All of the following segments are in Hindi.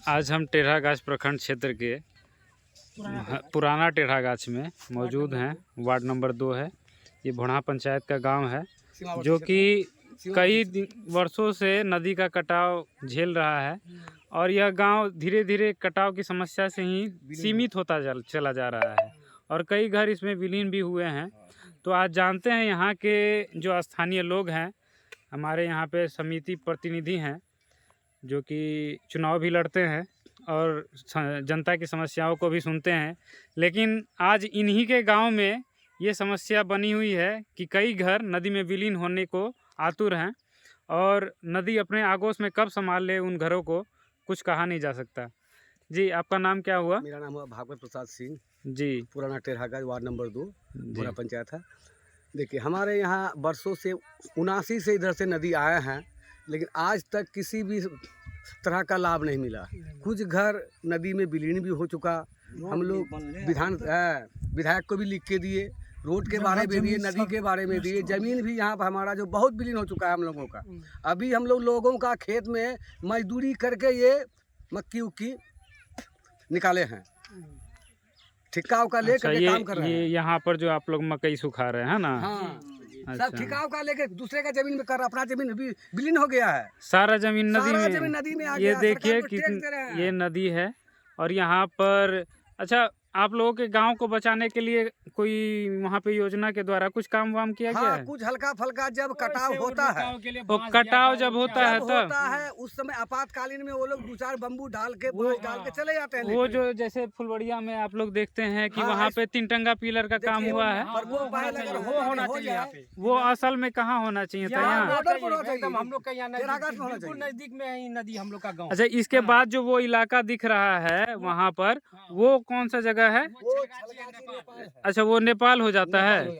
आज हम टेढ़ागाछ प्रखंड क्षेत्र के पुराना टेढ़ागाछ में मौजूद हैं। वार्ड नंबर 2 है। ये भोढ़ा पंचायत का गांव है जो कि कई वर्षों से नदी का कटाव झेल रहा है और यह गांव धीरे धीरे कटाव की समस्या से ही सीमित होता चला जा रहा है और कई घर इसमें विलीन भी हुए हैं। तो आज जानते हैं यहाँ के जो स्थानीय लोग हैं, हमारे यहाँ पे समिति प्रतिनिधि हैं जो कि चुनाव भी लड़ते हैं और जनता की समस्याओं को भी सुनते हैं। लेकिन आज इन्हीं के गांव में ये समस्या बनी हुई है कि कई घर नदी में विलीन होने को आतुर हैं और नदी अपने आगोश में कब संभाल ले उन घरों को कुछ कहा नहीं जा सकता। जी, आपका नाम क्या हुआ? मेरा नाम हुआ भागवत प्रसाद सिंह जी। पुराना टेढ़ागाछ वार्ड नंबर 2 भोढ़ा पंचायत है। देखिए, हमारे यहाँ वर्षों से 79 से इधर से नदी आया है, लेकिन आज तक किसी भी तरह का लाभ नहीं मिला। कुछ घर नदी में विलीन भी हो चुका। हम लोग विधायक को भी लिख के दिए, रोड के बारे में दिए, नदी के बारे में दिए, ज़मीन भी यहाँ पर हमारा जो बहुत विलीन हो चुका है हम लोगों का। अभी हम लोगों का खेत में मजदूरी करके ये मक्की उक्की निकाले हैं, ठिकाव का लेकर काम कर रहे हैं। ये यहाँ पर जो आप लोग मकई सुखा रहे हैं ना? हाँ, अच्छा। सब ठिकाव का लेके दूसरे का जमीन में कर, अपना जमीन भी विलीन हो गया है। सारा जमीन नदी में आ ये गया। देखिए कि ये नदी है और यहाँ पर अच्छा, आप लोगों के गांव को बचाने के लिए कोई वहाँ पे योजना के द्वारा कुछ काम वाम किया गया है? कुछ हल्का फल्का जब कटाव होता है, वो कटाव जब होता है तब उस समय आपातकालीन में वो लोग 2-4 बम्बू डाल के डाल के चले जाते हैं। वो जो जैसे फुलवड़िया में आप लोग देखते हैं कि वहाँ पे 3 टंगा पिलर का काम हुआ है, वो असल में कहाँ होना चाहिए था? यहाँ हम लोग का यहाँ नजदीक में है नदी, हम लोग का गाँव। अच्छा, इसके बाद जो वो इलाका दिख रहा है वहाँ पर, वो कौन सा जगह है? अच्छा, वो नेपाल हो जाता है।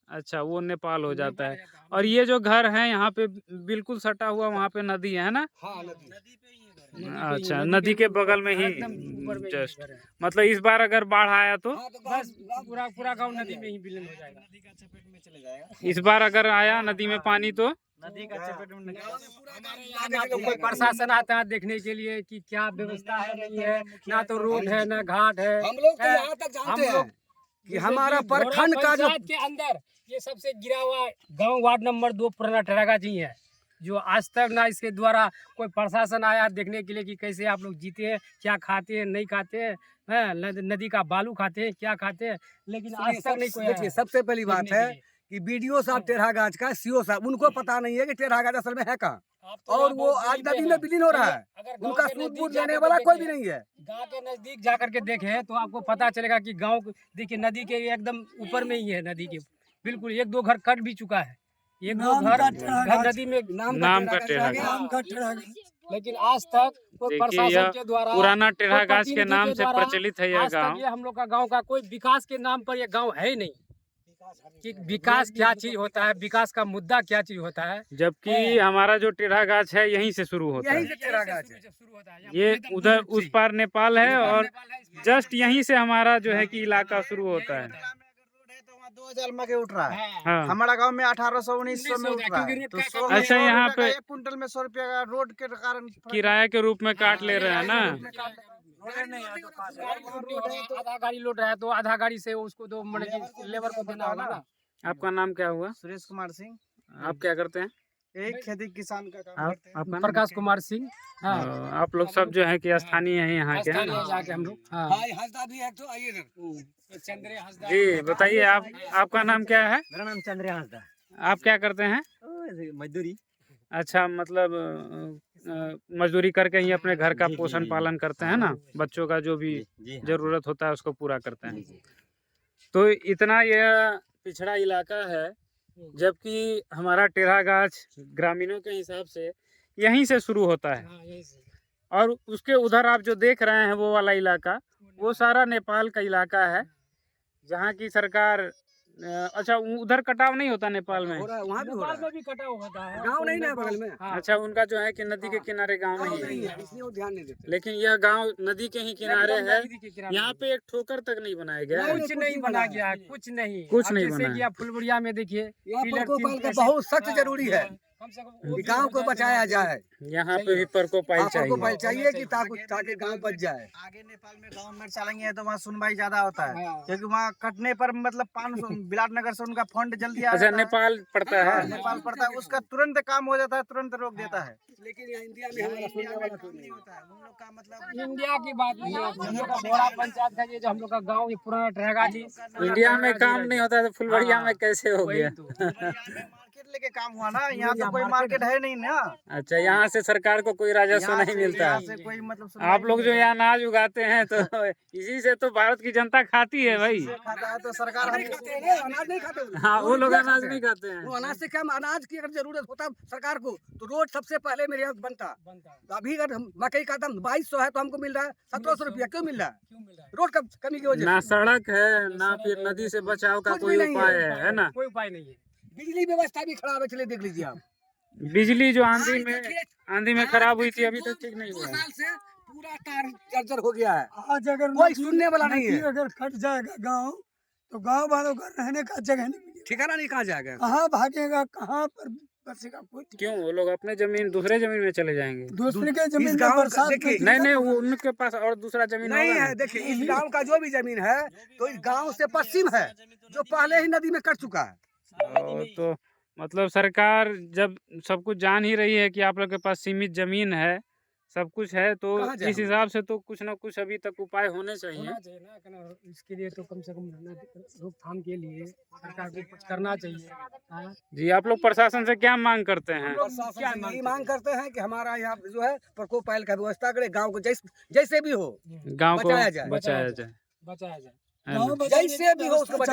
अच्छा, वो नेपाल हो जाता है। और ये जो घर है यहाँ पे बिल्कुल सटा हुआ, वहाँ पे नदी है ना? हाँ, नदी पे ही है। अच्छा, नदी के बगल में ही जस्ट, मतलब इस बार अगर बाढ़ आया तो बस पूरा गांव नदी में ही विलीन हो जाएगा। नदी का चपेट में चले जाएगा। इस बार अगर आया नदी में पानी तो नदी का चपेट में कोई प्रशासन आता है देखने के लिए कि क्या व्यवस्था है, नहीं है, ना तो रोड है ना घाट है। हम लोग तो यहाँ तक जानते हैं कि हमारा प्रखंड का जो के अंदर ये सबसे गिरा हुआ गांव वार्ड नंबर 2 पुराना टेढ़ागाछ ही है, जो आज तक ना इसके द्वारा कोई प्रशासन आया देखने के लिए कि कैसे आप लोग जीते हैं, क्या खाते हैं, नहीं खाते हैं, नदी का बालू खाते हैं, क्या खाते हैं, लेकिन आज तक नहीं कोई। देखिए, सबसे पहली बात है कि बीडीओ साहब टेढ़ागाछ का, सीओ साहब, उनको पता नहीं है कि टेढ़ागाछ असल में है कहाँ, और वो आज नदी में विलीन हो रहा है। उनका सूद लेने वाला कोई भी नहीं है। गांव के नजदीक जाकर के देखे तो आपको पता चलेगा कि गांव देखिए नदी के एकदम ऊपर में ही है, नदी के बिल्कुल 1-2 घर कट भी चुका है, 1-2 घर नदी में नाम का टेढ़ागाछ। लेकिन आज तक कोई प्रशासन के द्वारा, पुराना टेढ़ागाछ के नाम से प्रचलित है यह गाँव। ये हम लोग का गाँव का कोई विकास के नाम पर यह गाँव है ही नहीं कि विकास क्या चीज होता है, विकास का मुद्दा क्या चीज होता है। जबकि हमारा जो टेढ़ागाछ है यहीं से शुरू होता है। ये उधर उस पार नेपाल है और जस्ट यहीं से हमारा जो है कि इलाका शुरू होता है। 2000 के उठ रहा है। हाँ। हमारा गांव में 1800-1900 में उठ रहा है। तो अच्छा, यहाँ पे 1 कुंटल में 100 रुपया का रोड के कारण किराए के रूप में काट ले रहे हैं ना? आधा गाड़ी लोड रहा है तो आधा गाड़ी से उसको तो मतलब लेबर को देना होगा ना। आपका नाम क्या हुआ? सुरेश कुमार सिंह। आप क्या करते हैं? एक खेती किसान का काम करते हैं। आपका प्रकाश कुमार सिंह। हाँ, आप लोग सब जो है कि स्थानीय हैं यहाँ के, हैं ना? जाके हम लोग। हाँ, जी, बताइए आपका नाम क्या है? मेरा नाम चंद्र हंसदा। आप क्या करते हैं? मजदूरी। अच्छा, मतलब मजदूरी करके ही अपने घर का पोषण पालन करते हैं ना? बच्चों का जो भी जरूरत होता है उसको पूरा करते हैं। तो इतना यह पिछड़ा इलाका है, जबकि हमारा टेढ़ागाछ ग्रामीणों के हिसाब से यहीं से शुरू होता है और उसके उधर आप जो देख रहे हैं वो वाला इलाका, वो सारा नेपाल का इलाका है जहाँ की सरकार। अच्छा, उधर कटाव नहीं होता नेपाल में? वहाँ भी कटाव होता है, गाँव नहीं ना बगल में। अच्छा, उनका जो है कि नदी के किनारे गांव नहीं है, इसलिए वो ध्यान नहीं देते। लेकिन यह गांव नदी के ही किनारे है। यहाँ पे एक ठोकर तक नहीं बनाया गया है। कुछ नहीं बना गया, कुछ नहीं बना। जैसे कि आप फुलवड़िया में देखिए, बहुत सख्त जरूरी है। कम से कम वो भी गांव को बचाया जाए। यहाँ पे भी प्रकोपाइल आपको चाहिए। चाहिए कि ताकि गांव बच जाए। आगे नेपाल में गवर्नमेंट चलेंगे तो वहाँ सुनवाई ज्यादा होता है, हाँ। क्योंकि वहाँ कटने पर मतलब 500 बिराटनगर से उनका फंड जल्दी आ अच्छा, जाता है। नेपाल पड़ता है। नेपाल पड़ता है, उसका तुरंत काम हो जाता है, तुरंत रोक देता है। लेकिन यहाँ इंडिया में हमारा सुनने इंडिया में वाला काम कोई नहीं नहीं होता है, उन लोग का मतलब इंडिया की बात नहीं है, हम लोग का बोरा पंचायत का ये जो हम लोग का गांव ये पुराना टहगा जी इंडिया में काम नहीं होता तो फुलबड़िया में कैसे हो वही गया? तो। मार्केट लेके काम हुआ ना, यहाँ तो कोई मार्केट है नहीं ना। अच्छा, यहाँ से सरकार को कोई राजस्व यहाँ नहीं से- मिलता यहाँ है। से कोई मतलब आप लोग जो यहाँ अनाज उगाते हैं तो इसी से तो भारत की जनता खाती है भाई। खाता है तो सरकार नहीं खाते हैं, अनाज नहीं खाते। हाँ, वो लोग अनाज नहीं खाते हैं। वो अनाज से क्या, अनाज की अगर जरूरत होता सरकार को तो रोड सबसे पहले मेरे यहाँ बनता। तो अभी अगर मकई का दाम 2200 है तो हमको मिल रहा है 1700 रुपया। क्यों मिल रहा है? क्यों मिल रहा है? रोड का कमी की वजह ना से। सड़क है, ना फिर नदी से बचाव का कुछ कोई भी नहीं उपाय है। है ना? कोई उपाय नहीं है। बिजली व्यवस्था भी खराब है, चले देख लीजिए आप। बिजली जो आंधी में खराब हुई थी, अभी तक ठीक नहीं 2 हुआ है। साल से पूरा तार जर्जर हो गया है। आज अगर कोई सुनने वाला नहीं है। अगर कट जाएगा गांव, तो गांव वालों का रहने का जगह नहीं मिलेगा। ठिकाना नहीं, कहाँ जाएगा? कहाँ भागेगा, कहाँ पर बसेगा, कोई ठीक क्यों? वो लोग अपने जमीन दूसरे जमीन में चले जाएंगे? नहीं। दूसरे के जमीन इस में गांव का बरसात देखिए, में नहीं नहीं, वो उनके पास और दूसरा जमीन नहीं होगा है। देखिए, इस गांव का जो भी जमीन है तो इस गांव से पश्चिम है, जो पहले ही नदी में कट चुका है। तो मतलब सरकार जब सब कुछ जान ही रही है कि आप लोग के पास सीमित जमीन है, सब कुछ है, तो कहाँ जाएंगे? इस हिसाब से तो कुछ ना कुछ अभी तक उपाय होने चाहिए। होना चाहिए ना, कहना इसके लिए तो कम से कम रोकथाम के लिए सरकार को कुछ करना चाहिए। हाँ? जी, आप लोग प्रशासन से क्या मांग करते हैं? प्रशासन से यही मांग करते हैं कि हमारा यहाँ जो है प्रकोपाइल का व्यवस्था करे, गांव को जैसे भी हो गांव को बचाया जाए। बचाया जाए। बचाया जाए। है ना? जैसे भी हो उसको बचाया